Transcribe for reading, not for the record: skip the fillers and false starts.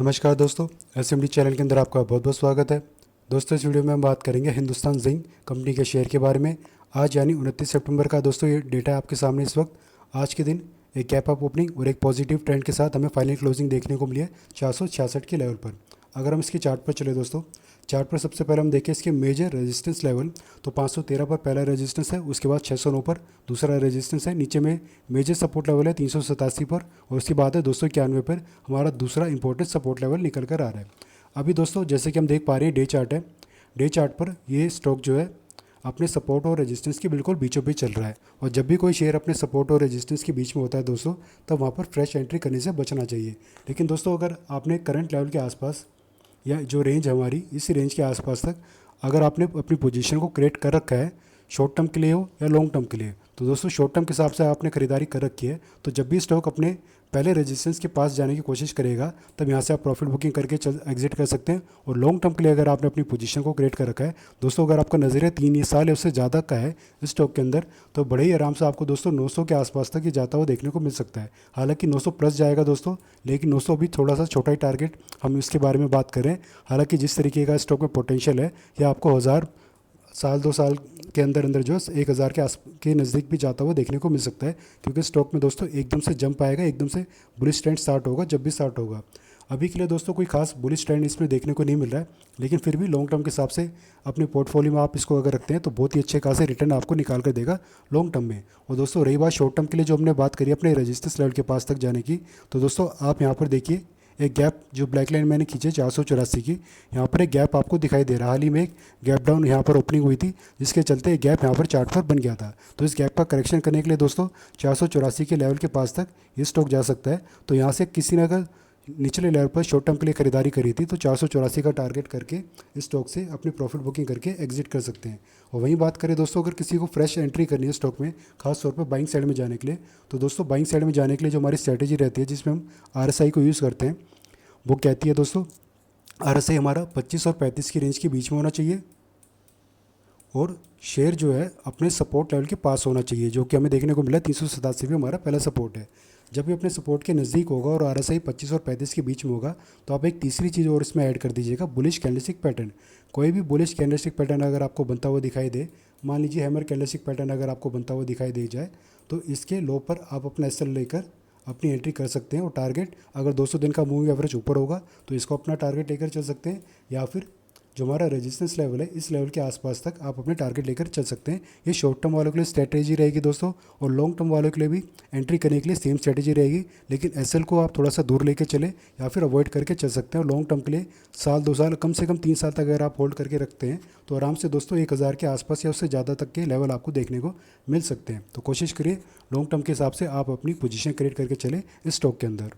नमस्कार दोस्तों, SMD channel के अंदर आपका बहुत बहुत स्वागत है। दोस्तों, इस वीडियो में हम बात करेंगे हिंदुस्तान जिंक कंपनी के शेयर के बारे में। आज यानी 29 सितंबर का दोस्तों ये डेटा आपके सामने इस वक्त। आज के दिन एक गैप अप ओपनिंग और एक पॉजिटिव ट्रेंड के साथ हमें फाइनल क्लोजिंग देखने को मिली है 466 के लेवल पर। अगर हम इसके चार्ट पर चले दोस्तों, चार्ट पर सबसे पहले हम देखें इसके मेजर रेजिस्टेंस लेवल, तो 513 पर पहला रेजिस्टेंस है, उसके बाद 609 पर दूसरा रेजिस्टेंस है, नीचे में मेजर सपोर्ट लेवल है 387 पर, और उसके बाद है 291 पर हमारा दूसरा इंपॉर्टेंट सपोर्ट लेवल निकल कर आ रहा है। अभी दोस्तों जैसे कि हम देख पा रहे हैं डे चार्ट है, डे चार्ट पर ये स्टॉक जो है अपने सपोर्ट और रेजिस्टेंस के बिल्कुल बीचों बीच चल रहा है। और जब भी कोई शेयर अपने सपोर्ट और रेजिस्टेंस के बीच में होता है दोस्तों, तब वहाँ पर फ्रेश एंट्री करने से बचना चाहिए। लेकिन दोस्तों अगर आपने करंट लेवल के आसपास या जो रेंज हमारी इस रेंज के आसपास तक अगर आपने अपनी पोजीशन को क्रिएट कर रखा है, शॉर्ट टर्म के लिए हो या लॉन्ग टर्म के लिए, तो दोस्तों शॉर्ट टर्म के हिसाब से आपने खरीदारी कर रखी है, तो जब भी स्टॉक अपने पहले रेजिस्टेंस के पास जाने की कोशिश करेगा तब यहाँ से आप प्रॉफिट बुकिंग करके एग्जिट कर सकते हैं। और लॉन्ग टर्म के लिए अगर आपने अपनी पोजीशन को क्रिएट कर रखा है दोस्तों, अगर आपका नज़रिया 3 साल या उससे ज़्यादा का है इस स्टॉक के अंदर, तो बड़े ही आराम से आपको दोस्तों 900 के आसपास तक ये जाता हुआ देखने को मिल सकता है। हालांकि 900 प्लस जाएगा दोस्तों, लेकिन 900 भी थोड़ा सा छोटा ही टारगेट हम इसके बारे में बात करें। हालांकि जिस तरीके का स्टॉक में पोटेंशियल है, यह आपको 2 साल के अंदर अंदर जो 1000 के नज़दीक भी जाता हुआ देखने को मिल सकता है, क्योंकि स्टॉक में दोस्तों एकदम से जंप आएगा, एकदम से बुलिश ट्रेंड स्टार्ट होगा जब भी स्टार्ट होगा। अभी के लिए दोस्तों कोई खास बुलिश ट्रेंड इसमें देखने को नहीं मिल रहा है, लेकिन फिर भी लॉन्ग टर्म के हिसाब से अपने पोर्टफोलियो में आप इसको अगर रखते हैं तो बहुत ही अच्छे खासे रिटर्न आपको निकाल कर देगा लॉन्ग टर्म में। और दोस्तों रही बात शॉर्ट टर्म के लिए जो हमने बात करी अपने रेजिस्टेंस लेवल के पास तक जाने की, तो दोस्तों आप यहाँ पर देखिए एक गैप जो ब्लैक लाइन मैंने खींचे 484 की, यहाँ पर एक गैप आपको दिखाई दे रहा है। हाल ही में एक गैप डाउन यहाँ पर ओपनिंग हुई थी, जिसके चलते एक गैप यहाँ पर चार्ट पर बन गया था। तो इस गैप का करेक्शन करने के लिए दोस्तों 484 के लेवल के पास तक ये स्टॉक जा सकता है। तो यहाँ से किसी ने अगर निचले लेवल पर शॉर्ट टर्म के लिए खरीदारी करी थी तो 484 का टारगेट करके इस स्टॉक से अपनी प्रॉफिट बुकिंग करके एग्जिट कर सकते हैं। और वहीं बात करें दोस्तों, अगर किसी को फ्रेश एंट्री करनी है स्टॉक में, खास तौर पर बाइंग साइड में जाने के लिए, तो दोस्तों बाइंग साइड में जाने के लिए जो हमारी स्ट्रैटेजी रहती है जिसमें हम RSI को यूज़ करते हैं, वो कहती है दोस्तों RSI हमारा 25 और 35 की रेंज के बीच में होना चाहिए, और शेयर जो है अपने सपोर्ट लेवल के पास होना चाहिए, जो कि हमें देखने को मिला 387 भी हमारा पहला सपोर्ट है। जब भी अपने सपोर्ट के नज़दीक होगा और RSI 25 और 35 के बीच में होगा, तो आप एक तीसरी चीज़ और इसमें ऐड कर दीजिएगा, बुलिश कैंडलस्टिक पैटर्न। कोई भी बुलिश कैंडलस्टिक पैटर्न अगर आपको बनता हुआ दिखाई दे, मान लीजिए हैमर कैंडलस्टिक पैटर्न अगर आपको बनता हुआ दिखाई दे जाए, तो इसके लो पर आप अपना SL लेकर अपनी एंट्री कर सकते हैं। और टारगेट अगर 200 दिन का मूविंग एवरेज ऊपर होगा तो इसको अपना टारगेट लेकर चल सकते हैं, या फिर जो हमारा रेजिस्टेंस लेवल है इस लेवल के आसपास तक आप अपने टारगेट लेकर चल सकते हैं। ये शॉर्ट टर्म वालों के लिए स्ट्रैटेजी रहेगी दोस्तों, और लॉन्ग टर्म वालों के लिए भी एंट्री करने के लिए सेम स्ट्रैटेजी रहेगी। लेकिन SL को आप थोड़ा सा दूर लेकर चले या फिर अवॉइड करके चल सकते हैं। और लॉन्ग टर्म के लिए साल 2 साल कम से कम 3 साल तक अगर आप होल्ड करके रखते हैं तो आराम से दोस्तों 1000 के आसपास या उससे ज़्यादा तक के लेवल आपको देखने को मिल सकते हैं। तो कोशिश करिए लॉन्ग टर्म के हिसाब से आप अपनी पोजीशन क्रिएट करके चले इस स्टॉक के अंदर।